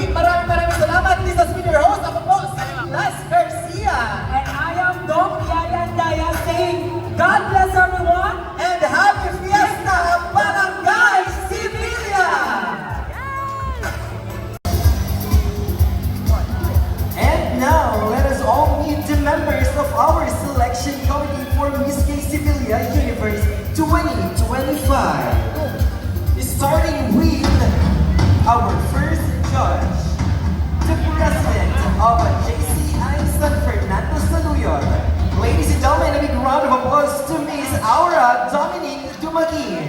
Maraming salamat. This has been your host. Ako po, si Las Garcia. And I am Doc Yayan Daya saying, God bless everyone. And happy fiesta, Barangay Sibilia! And now, let us all meet the members of our selection committee for Miss K Sibilia Universe 2025. Starting with our first judge, the president of JCI San Fernando Saluyot. Ladies and gentlemen, a big round of applause to Miss Aura Dominique Dumaguin.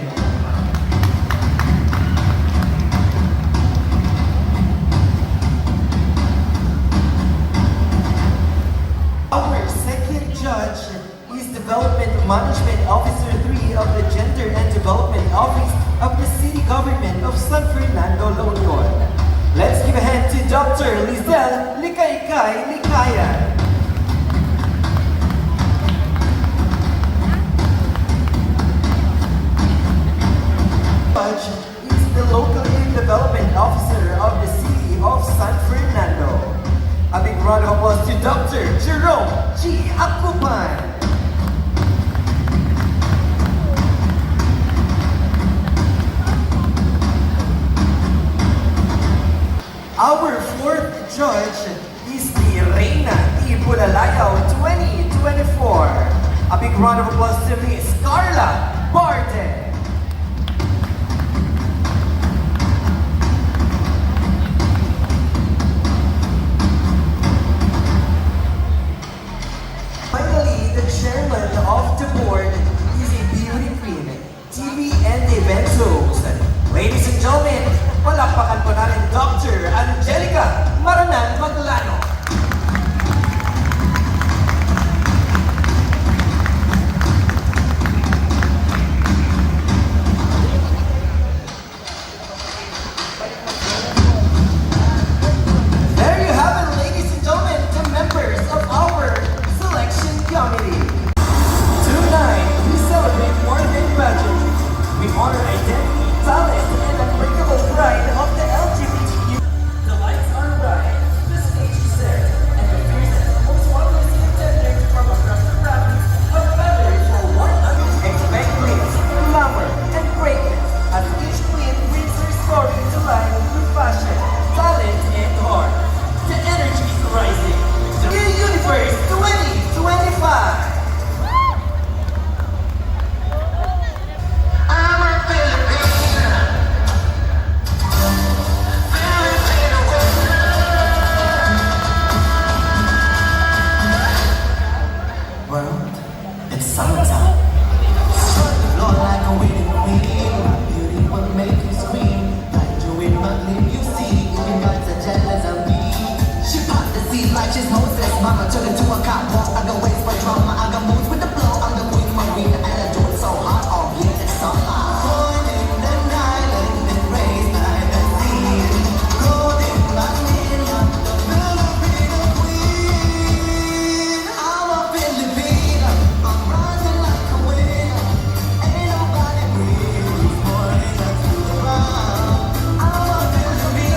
Our second judge is Development Management Officer 3 of the Gender and Development Office of the City Government of San Fernando, La Union. Let's give a hand to Dr. Lizelle Likaykay Likayan. Judge is the Local Development Officer of the City of San Fernando. A big round of applause to Dr. Jerome G. Akupan. Our fourth judge is the Reina de Bulalayaw 2024. A big round of applause to Miss Carla Barden. Finally, the chairman of the board is a beauty queen, TV and event host. Ladies and gentlemen, palakpakan po natin Dr. Angelica Maranan Maglano. There you have it, ladies and gentlemen, the members of our selection committee. Tonight, we celebrate more than pageant. We honor identity, talent, and unbreakable pride of the LGBTQ. The lights are bright, the stage is set, and the fiercest, most welcome contenders from across the province are gathered for one another. Expect glitz, glamour, and greatness as each queen brings her story to life through fashion, talent, and heart. The energy is rising. The Universe 2025. World, it's summertime. Lord, like a winning queen, my beauty will make you scream. Like you in my gleam, you see, even gods are jealous of me. She popped the seed like she's Moses. Mama took it to a catwalk. I got ways for drama, I got moves with the flow. I'm the queen marina, and I do it so hard, all year it's summer. Born in the island and raised by the sea. Golden Marina, the Filipino queen. I'm a Filipina, I'm rising like a winner. Ain't nobody breathes more than us to the ground. I'm a Filipina.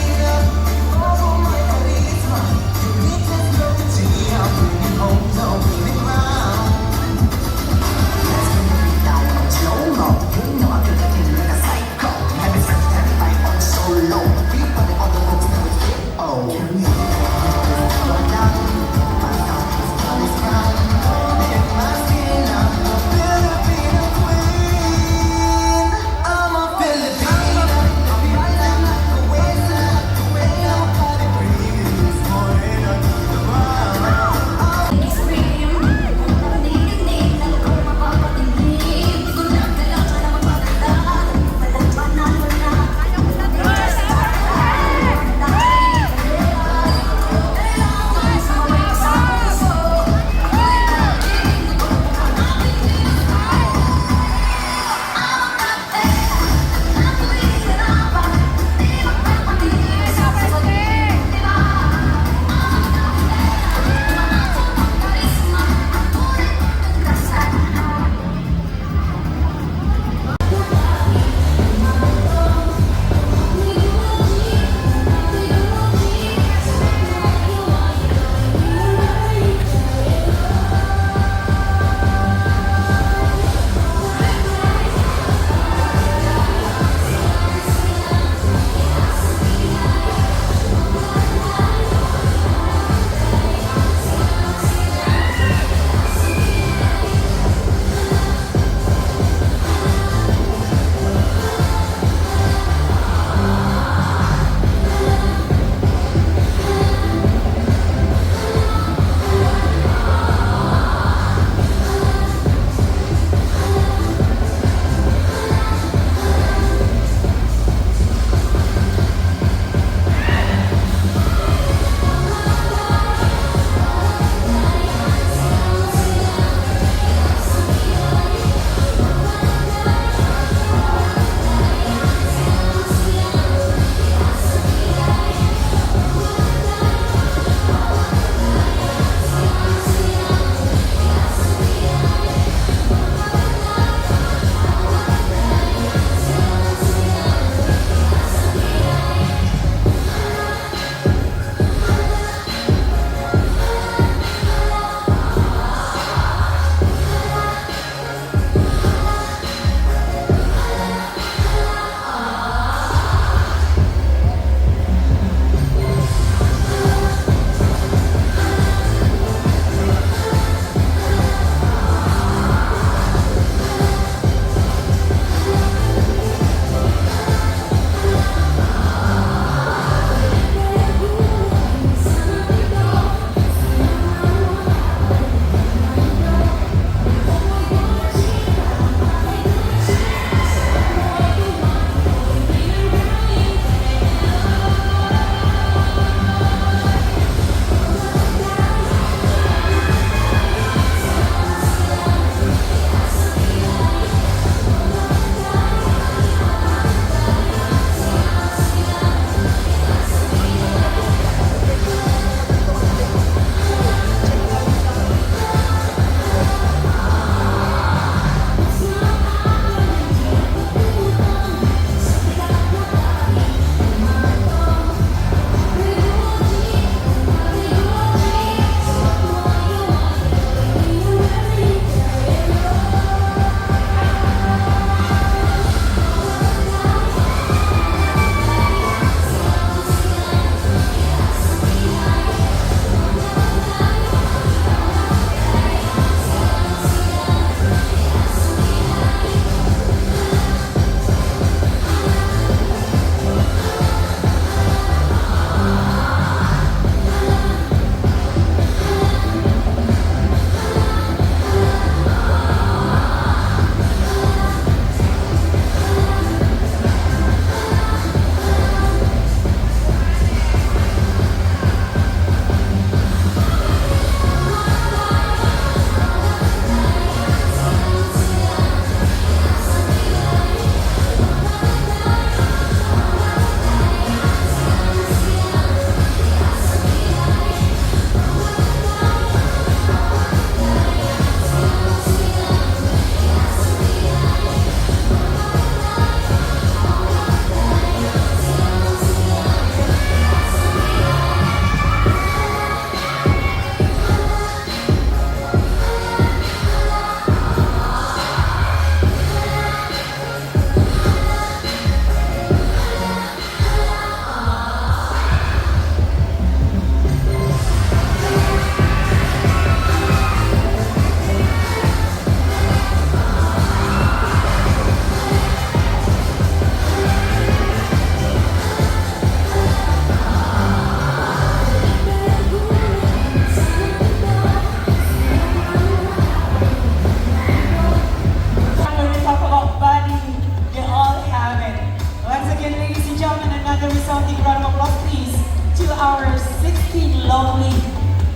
lovely,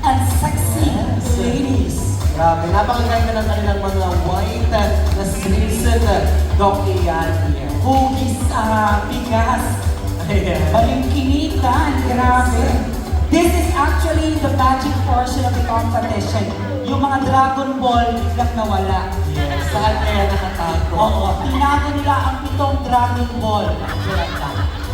and sexy ladies. Grabe, napakaganda ng kanilang mga white na sleeves Doc Ian here. Hugis, bigas, Ayan. balingkinitan, grabe. This is actually the magic portion of the competition. Yung mga Dragon Ball biglang nawala. Yes, saan kaya nakatago? Oo, tinago nila ang 7 Dragon Ball.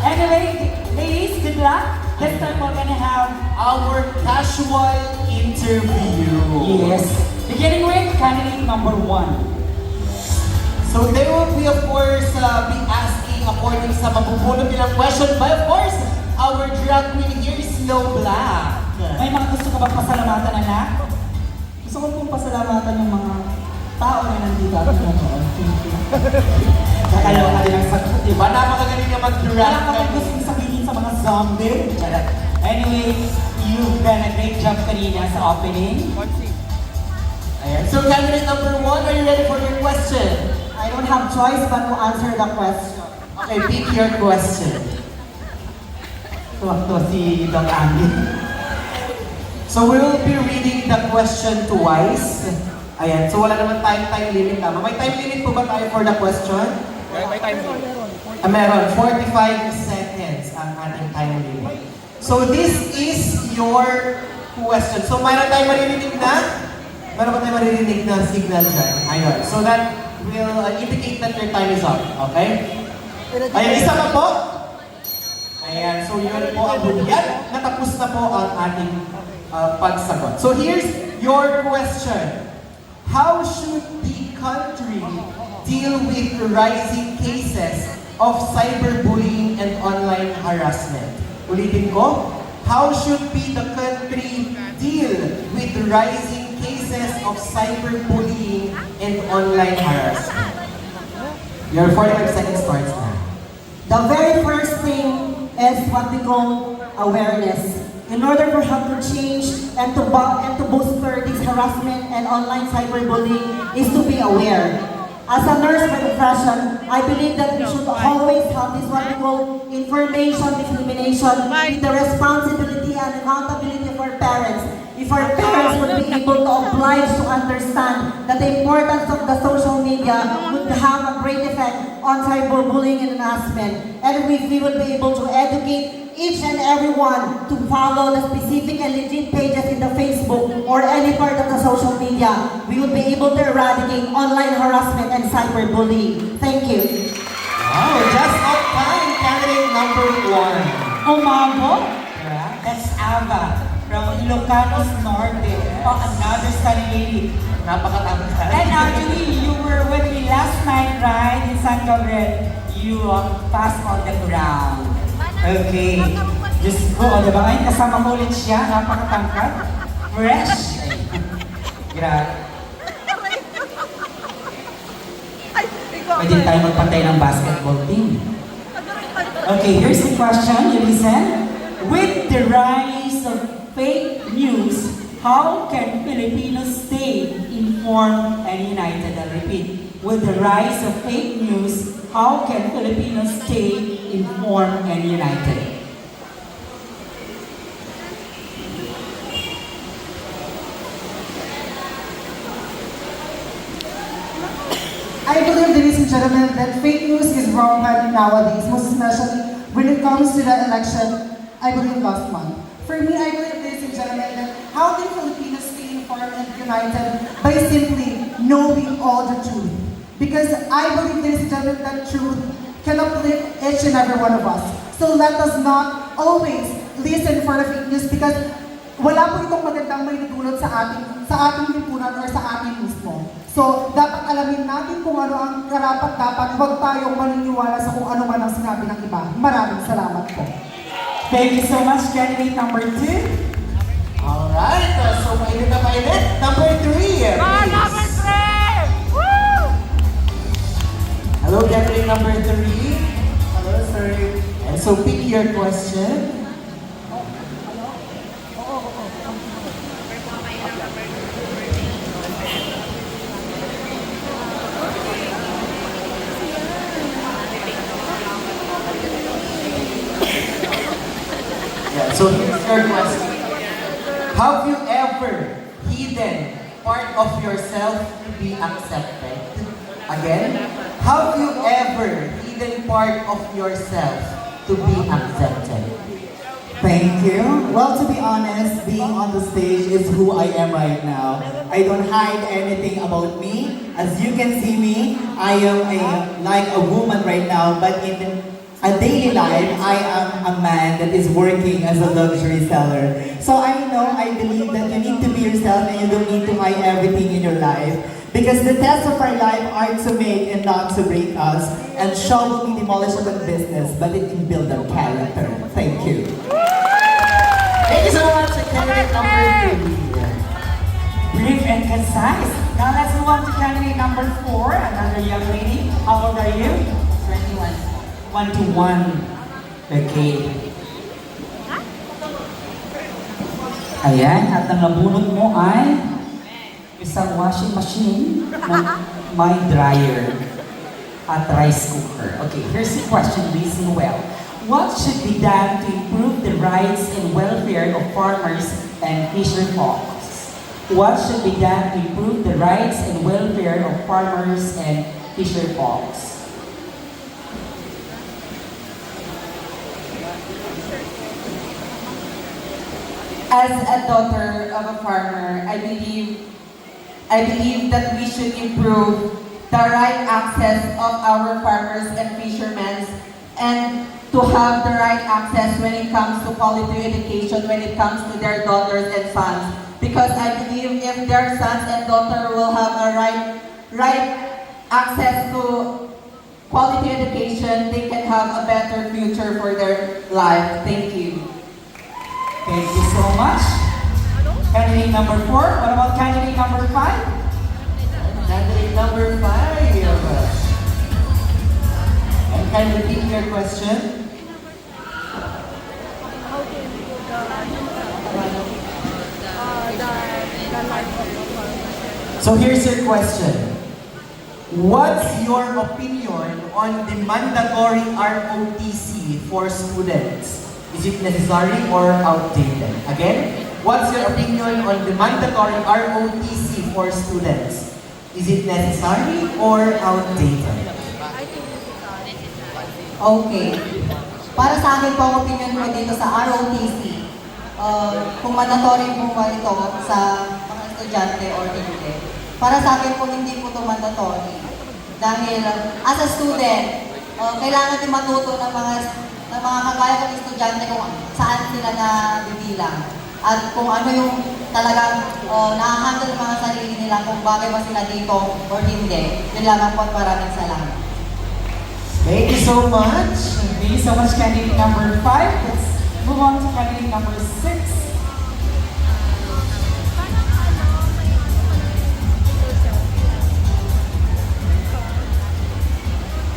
Anyway, ladies, good luck. This time we're gonna have Our casual interview. yes. Beginning with candidate number 1. So they will be of course be asking according sa mabubulot nilang question. But of course, our drag queen here is Snow Black. May mga gusto ka bang pasalamatan, anak? Gusto ko pong pasalamatan yung mga tao na nandito at nanonood. Thank you. Nakalawa ka din ang sagot, di ba? Diba napakagaling niya mag-drag. Wala ka bang gustong sabihin sa mga zombie? Anyway, you've done a great job kanina sa opening. Ayan. So candidate number 1, are you ready for your question? I don't have choice but to answer the question. Okay, pick your question. Tuwak to si Doc Andy. So we will be reading the question twice. Ayan, so wala naman tayong time limit tama. May time limit po ba tayo for the question? May time limit. Meron, 45 seconds ang ating time limit. So this is your question. So mayroon tayong maririnig na? Meron ba tayong maririnig na signal dyan? Ayun. So that will indicate that your time is up. Okay? Ayan, isa pa po. Ayan, so yun po ang bunyag. Natapos na po ang ating pagsagot. So here's your question. How should the country deal with rising cases of cyberbullying and online harassment? Ulitin ko, how should be the country deal with rising cases of cyberbullying and online harassment? Your 45 seconds starts now. The very first thing is what we call awareness. In order for help to change and to booster this harassment and online cyberbullying is to be aware. As a nurse by profession, I believe that we should always have this what we call information dissemination with the responsibility and accountability of our parents. If our parents would be able to oblige to understand that the importance of the social media would have a great effect on cyberbullying and harassment, and if we would be able to educate each and everyone to follow the specific and legit pages in the Facebook or any part of the social media, we will be able to eradicate online harassment and cyberbullying. Thank you. Wow, just on time, candidate number 1. Umabot? That's Ava from Ilocanos Norte. Oh, another stunning lady. Napakatapos ka. And actually, you were with me last night, right? In San Gabriel. You passed on the ground. Okay. Diyos ko, di ba? Ay, kasama ko ulit siya. Napakatangkad. Fresh. Grabe. Pwede tayo magpantay ng basketball team. Okay, here's the question. You listen. With the rise of fake news, how can Filipinos stay informed and united? I'll repeat. With the rise of fake news, how can Filipinos stay informed and united? I believe, ladies and gentlemen, that fake news is rampant nowadays, most especially when it comes to the election, I believe last month. For me, I believe, ladies and gentlemen, that how can Filipinos stay informed and united by simply knowing all the truth. Because I believe, ladies and gentlemen, that truth can uplift each and every one of us. So let us not always listen for the fake news because wala po itong magandang may dudulot sa ating lipunan or sa atin mismo. So, dapat alamin natin kung ano ang karapat-dapat, huwag tayong maniniwala sa kung ano man ang sinabi ng iba. Maraming salamat po. Thank you so much, candidate number 2. Alright, so mainit na mainit. Number 3, please. Number 3! Woo! Hello, candidate number 3. Hello, sir. And so pick your question. Yeah, so here's your question. Have you ever hidden part of yourself to be accepted? Again, have you ever hidden part of yourself to be accepted? Thank you. Well, to be honest, being on the stage is who I am right now. I don't hide anything about me. As you can see me, I am like a woman right now, but in a daily life, I am a man that is working as a luxury seller. So I believe that you need to be yourself and you don't need to hide everything in your life. Because the tests of our life are to make and not to break us. And show will be demolished of a business, but it can build up character. Thank you. Thank you so much, candidate number 3. Brief and concise. Now let's move on to candidate number 4, another young lady. How old are you? 21. Okay. Ayan, at ang nabunot mo ay isang washing machine na may dryer at rice cooker. Okay, here's the question, listen well. What should be done to improve the rights and welfare of farmers and fisher folks? What should be done to improve the rights and welfare of farmers and fisher folks? As a daughter of a farmer, I believe that we should improve the right access of our farmers and fishermen and to have the right access when it comes to quality education, when it comes to their daughters and sons. Because I believe if their sons and daughters will have a right access to quality education, they can have a better future for their life. Thank you. Thank you so much. Candidate number 4. What about candidate number 5? Candidate number 5. And can you repeat your question? So here's your question. What's your opinion on the mandatory ROTC for students? Is it necessary or outdated? Again, what's your opinion on the mandatory ROTC for students? Is it necessary or outdated? Okay. Para sa akin po, ang opinion ko dito sa ROTC, kung mandatory po ba ito sa mga estudyante or hindi. Para sa akin po, hindi po ito mandatory. Dahil as a student, kailangan din matuto ng mga kagaya ng estudyante kung saan sila nabibilang. At kung ano yung talagang nakahandle ng mga sarili nila, kung bagay ba sila dito or hindi. Yun lamang po at maraming salamat. Thank you so much. Thank you so much, candidate number 5. Let's move on to candidate number 6.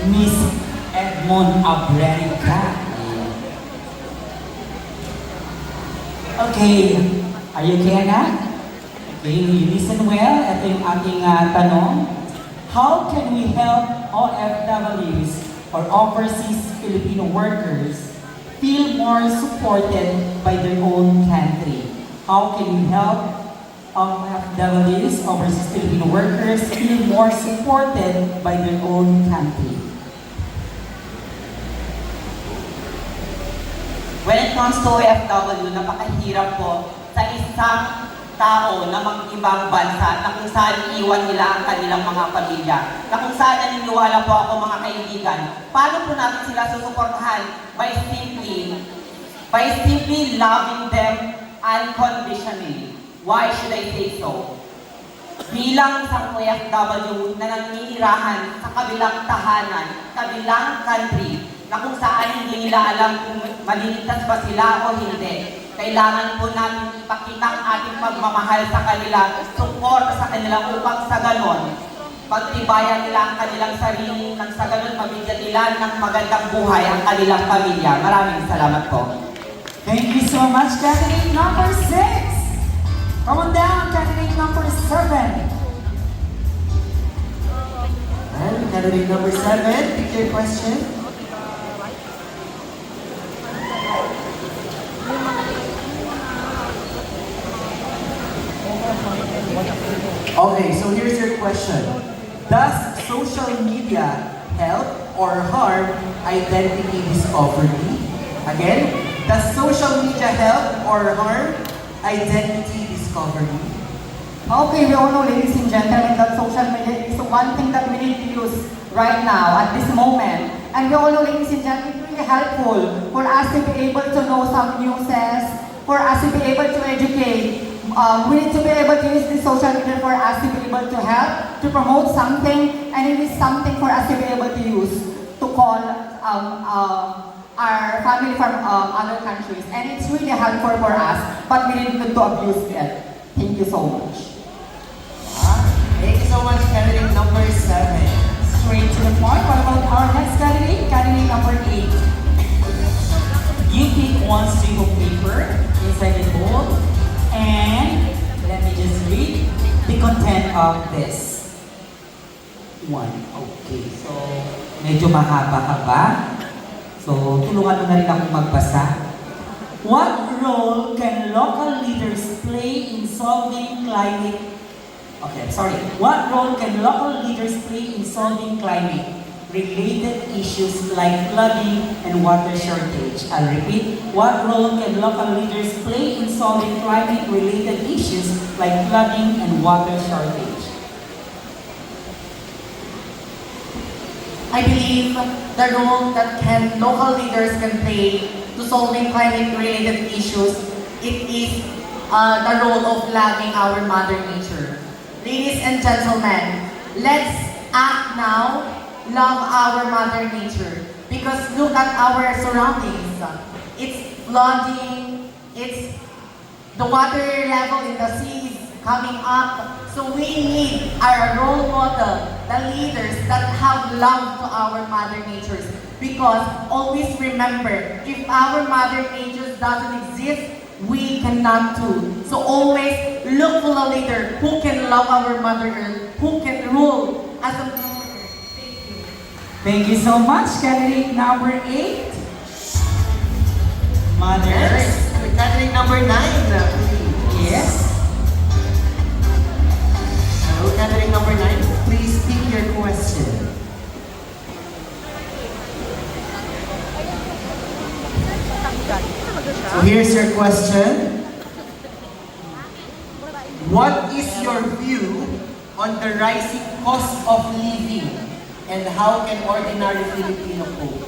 Miss Edmond Abrerica. Okay, are you okay na? Okay, you listen well. Ito yung ating tanong. How can we help OFWs or overseas Filipino workers feel more supported by their own country? How can we help OFWs, overseas Filipino workers, feel more supported by their own country? When it comes to OFW, napakahirap po sa isang tao na mag-ibang bansa na kung saan iwan nila ang kanilang mga pamilya. Na kung saan naniniwala po ako mga kaibigan, paano po natin sila susuportahan by simply loving them unconditionally. Why should I say so? Bilang isang OFW na nanginirahan sa kabilang tahanan, kabilang country, na kung saan hindi nila alam kung maliligtas ba sila o hindi. Kailangan po natin ipakita ang ating pagmamahal sa kanila, support sa kanila upang sa ganon, pagtibayan nila ang kanilang sarili nang sa ganon mabigyan nila ng magandang buhay ang kanilang pamilya. Maraming salamat po. Thank you so much, candidate number 6. Come on down, candidate number 7. And candidate number 7, pick your question. Okay, so here's your question. Does social media help or harm identity discovery? Again, does social media help or harm identity discovery? Okay, we all know, ladies and gentlemen, that social media is the one thing that we need to use right now, at this moment. And we all know, ladies and gentlemen, it's really helpful for us to be able to know some newses, for us to be able to educate. We need to be able to use this social media for us to be able to help, to promote something, and it is something for us to be able to use to call our family from other countries. And it's really helpful for us, but we need to abuse it. Thank you so much. Thank you so much, candidate number 7. Straight to the point. What about our next candidate? Candidate number 8. You pick one strip of paper inside the bowl, and let me just read the content of this one. Okay, so medyo mahaba-haba. So tulungan mo na rin akong magbasa. What role can local leaders play in solving climate? Okay, sorry. What role can local leaders play in solving climate-related issues like flooding and water shortage? I'll repeat. What role can local leaders play in solving climate-related issues like flooding and water shortage? I believe the role that local leaders can play to solving climate-related issues, it is the role of loving our Mother Nature. Ladies and gentlemen, let's act now, love our Mother Nature. Because look at our surroundings. It's flooding, it's the water level in the sea is coming up. So we need our role model, the leaders that have love to our Mother Nature. Because always remember, if our Mother Nature doesn't exist, we cannot do. So always look for a leader who can love our Mother Earth, who can rule as a leader. Thank you. Thank you so much, candidate number 8. Mother. Next, candidate number 9, please. Yes. Hello, candidate number 9. Please pick your question. So here's your question. What is your view on the rising cost of living and how can ordinary Filipino cope?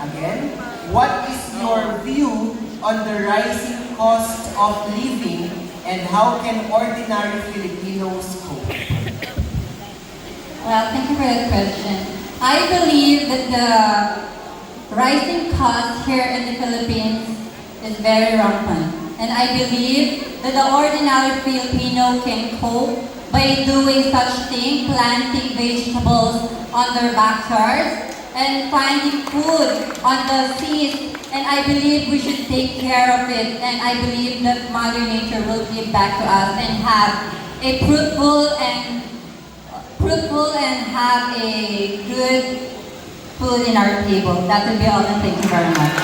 Again, what is your view on the rising cost of living and how can ordinary Filipinos cope? Well, thank you for that question. I believe that the rising cost here in the Philippines is very rampant. And I believe that the ordinary Filipino can cope by doing such thing, planting vegetables on their backyards and finding food on the seas. And I believe we should take care of it. And I believe that Mother Nature will give back to us and have a fruitful and have a good food in our table. That will be all, and thank you very much.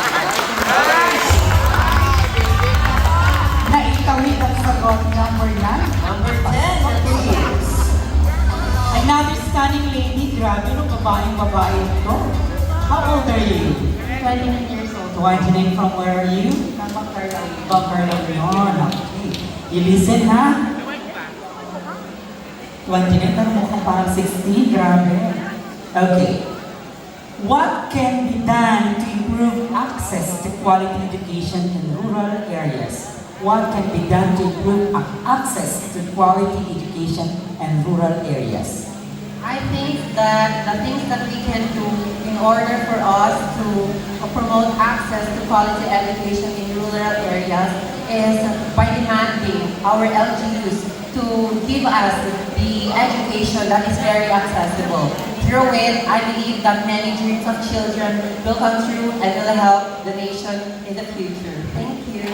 Naitawid ang sagot number 9. Number 10, please. Another stunning lady. Grabe, no, babae ito. How old are you? 29 years old. 29. From where are you? Baccarao. Okay. You listen, ha? 29, pero mukhang parang 16. Grabe. Okay. What can be done to improve access to quality education in rural areas? What can be done to improve access to quality education in rural areas? I think that the things that we can do in order for us to promote access to quality education in rural areas is by demanding our LGUs to give us the education that is very accessible. Through it, I believe that many dreams of children will come true and will help the nation in the future. Thank you.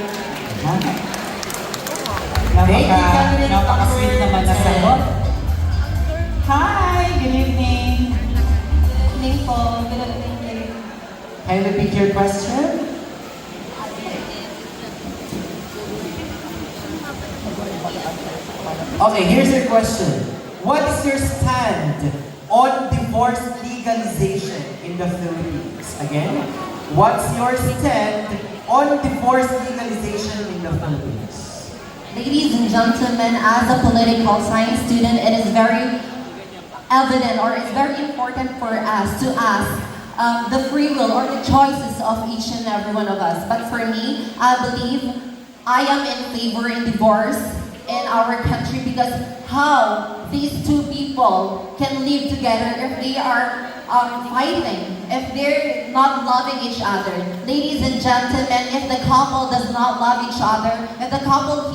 Napaka-sweet naman na sagot. Hi! Good evening! Good evening po. Good evening. Can you pick your question? Okay, here's your question. What is your stand on divorce legalization in the Philippines? Again, what's your stand on divorce legalization in the Philippines? Ladies and gentlemen, as a political science student, it is very evident or it's very important for us to ask the free will or the choices of each and every one of us. But for me, I believe I am in favor in divorce in our country because how these two people can live together if they are fighting, if they're not loving each other. Ladies and gentlemen, if the couple does not love each other, if the couple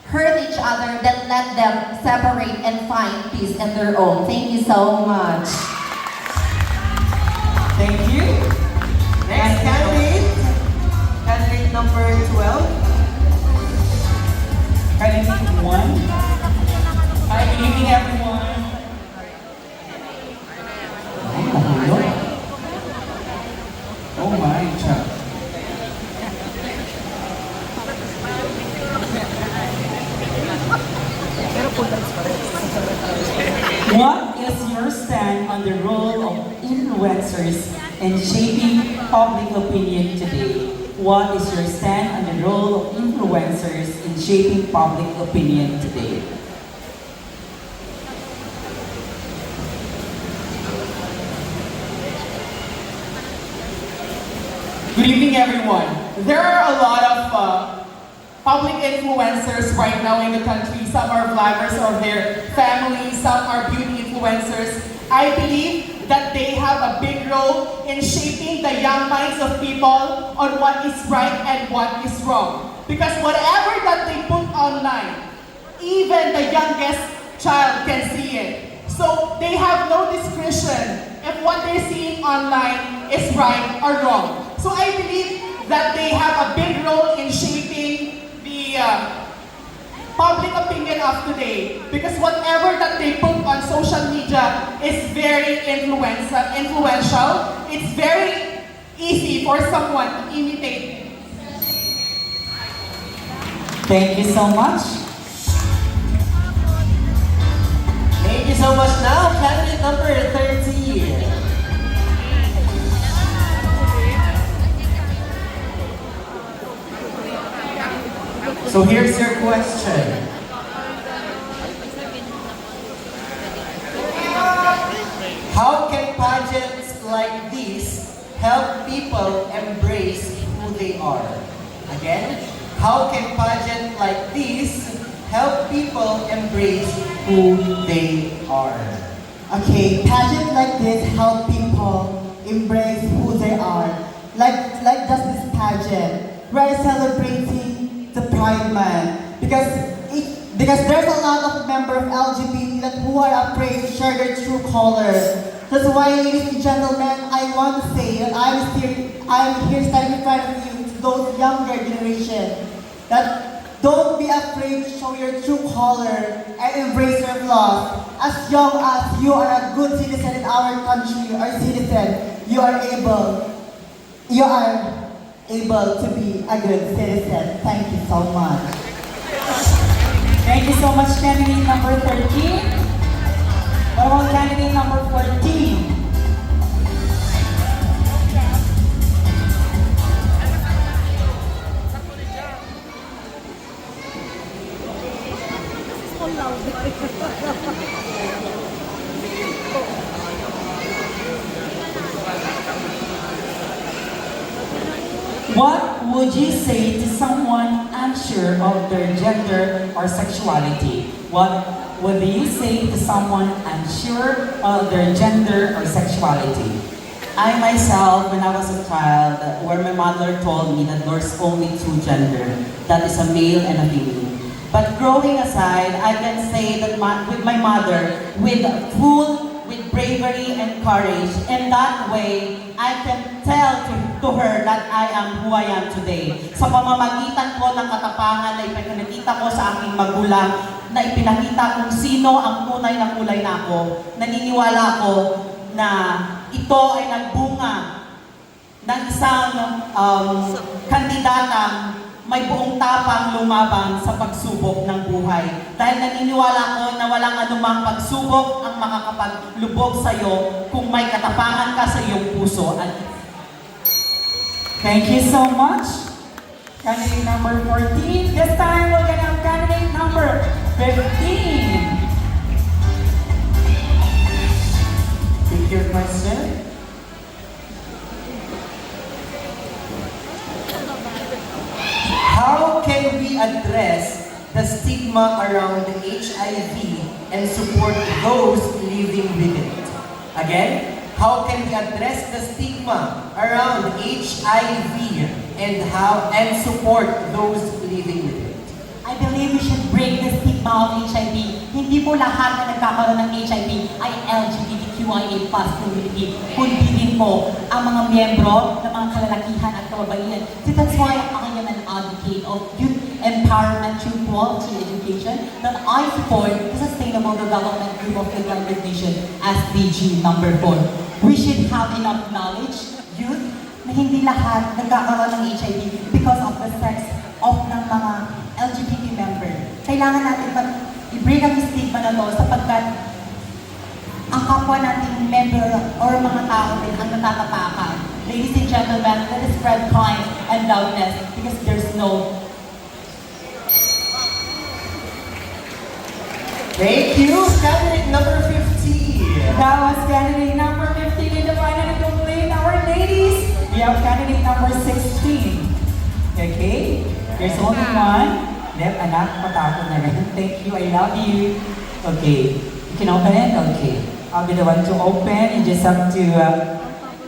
hurt each other, then let them separate and find peace in their own. Thank you so much. Thank you. Next candidate. Candidate number 12. Candidate 1. Hi, good evening everyone. Oh my God. What is your stand on the role of influencers in shaping public opinion today? What is your stand on the role of influencers in shaping public opinion today? Good evening, everyone. There are a lot of public influencers right now in the country. Some are vloggers of their families, some are beauty influencers. I believe that they have a big role in shaping the young minds of people on what is right and what is wrong. Because whatever that they put online, even the youngest child can see it. So they have no discretion if what they're seeing online is right or wrong. So I believe that they have a big role in shaping the public opinion of today, because whatever that they put on social media is very influential. It's very easy for someone to imitate. Thank you so much. Thank you so much. Now, candidate number 13. So here's your question. How can pageants like these help people embrace who they are? Again, how can pageants like these help people embrace who they are? Okay, pageants like this help people embrace who they are. Like just this pageant, we're celebrating the Pride Month because there's a lot of members of LGBT that who are afraid to share their true colors. That's why, ladies and gentlemen, I want to say that I'm here standing in front of you to those younger generation that don't be afraid to show your true color and embrace your flaws. As young as you are a good citizen in our country or citizen, you are able to be a good citizen. Thank you so much. Thank you so much, candidate number 13. What about candidate number 14? What would you say to someone unsure of their gender or sexuality? What would you say to someone unsure of their gender or sexuality? I myself, when I was a child, where my mother told me that there's only two gender, that is a male and a female. But growing aside, I can say that with my mother, with bravery and courage, and that way, I can tell to her that I am who I am today. Sa pamamagitan ko ng katapangan na ipinakita ko sa aking magulang, na ipinakita kung sino ang tunay na kulay na ako, naniniwala ko na ito ay nagbunga ng isang kandidatang may buong tapang lumaban sa pagsubok ng buhay. Dahil naniniwala ko na walang anumang pagsubok ang makakapaglubog sa iyo kung may katapangan ka sa iyong puso. At Thank you so much. Candidate number 14. This time we're gonna have candidate number 15. Take your question. How can we address the stigma around HIV and support those living with it? Again, how can we address the stigma around HIV and support those living with it? I believe we should break the stigma of HIV. Hindi po lahat na nagkakaroon ng HIV ay LGBTQIA+ community, kundi din po ang mga miyembro ng mga kalalakihan at kababaihan. So that's why I am an advocate of youth empowerment through quality education, that I support the Sustainable Development Group of the United Nations, SDG number 4. We should have enough knowledge, youth, na hindi lahat nagkakaroon ng HIV because of the sex of ng mga LGBT member. Kailangan natin i-break ang stigma na to sapagkat ang kapwa nating member or mga tao din ang natatapakan. Ladies and gentlemen, let us spread kind and loudness because there's no... Thank you, candidate number 15. That was candidate number 15 in the final and complete. Our ladies, we have candidate number 16. Okay? There's only one. Left, anak, patapon na rin. Thank you, I love you. Okay. You can open it? Okay. I'll be the one to open. You just have to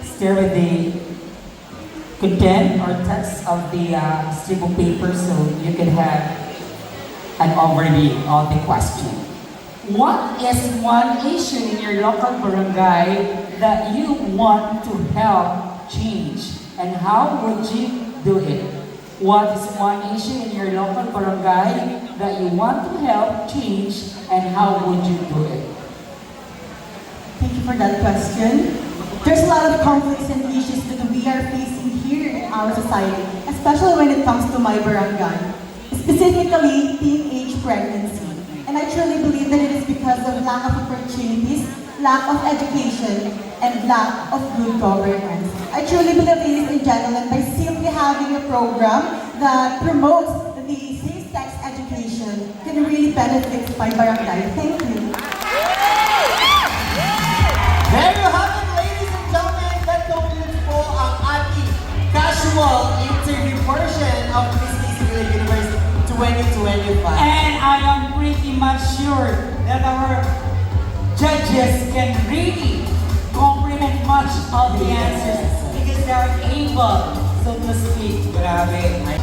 stare with the content or text of the strip of paper so you can have an overview of the question. What is one issue in your local barangay that you want to help change? And how would you do it? What is one issue in your local barangay that you want to help change and how would you do it? Thank you for that question. There's a lot of conflicts and issues that we are facing here in our society, especially when it comes to my barangay, specifically teenage pregnancy. And I truly believe that it is because of lack of opportunities, lack of education, and lack of good governance. I truly believe, ladies and gentlemen, by simply having a program that promotes the same-sex education can really benefit my barangay. Thank you. There you have it, ladies and gentlemen. That concludes po ang ating casual interview portion of Miss Easy Universe 2025. And I am pretty much sure that our judges can really comprehend much of the answers because they are able, so to speak. Grabe.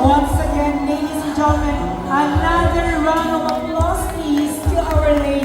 once again, ladies and gentlemen, another round of applause please to our ladies.